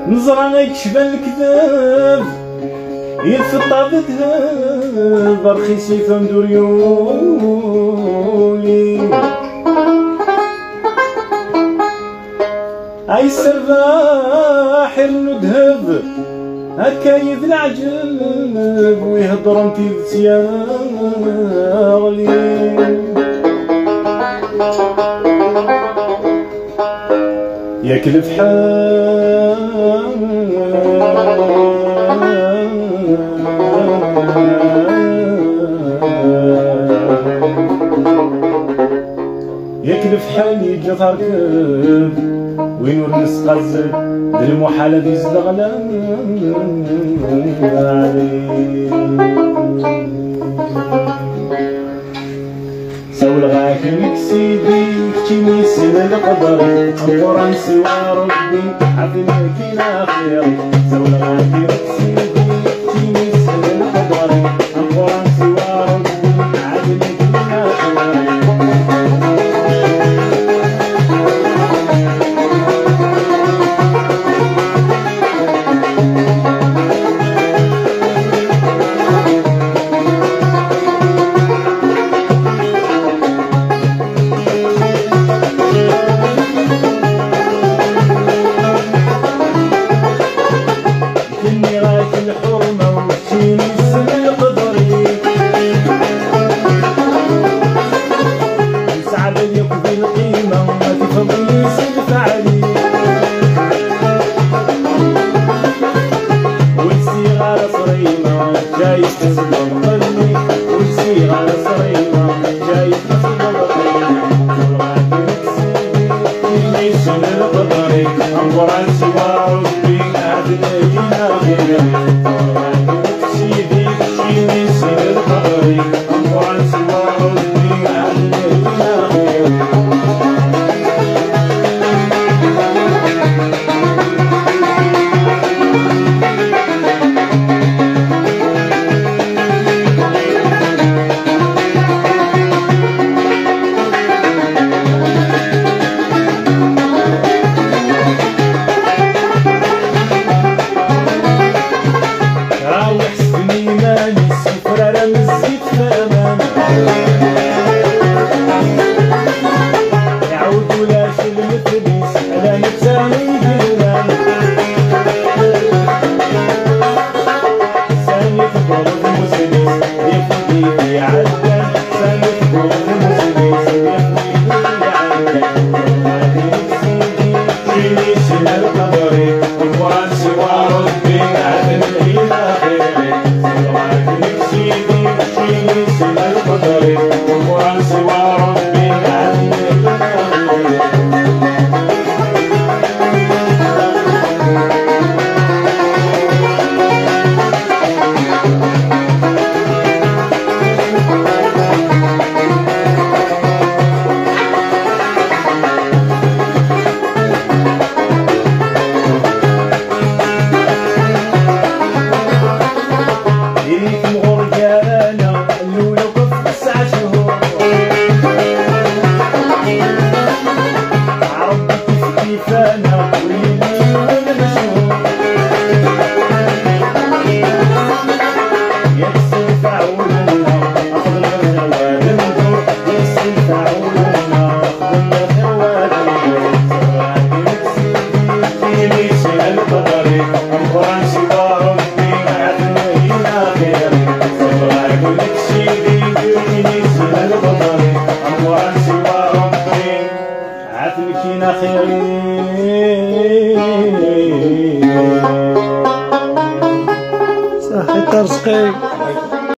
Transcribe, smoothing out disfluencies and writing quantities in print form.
نزرع غيكشف الكذاب يلفط ذهب رخيص يفهم دوريولي اي السرباح يرنو ذهب هكا يذل عجب ويهضر انتي بتياغلي ياكل فحال ياكل فحال يجي تركب وين ورنس قزل ذي المحالة ذي زلغلان سول غاكنك سيدي كتيني سن القدر القرآن سوى ربي عظمك إلى خير سول غاكنك سيدي كتيني سن القدر القرآن سوى ربي عظمك إلى خير صحيح ترزقي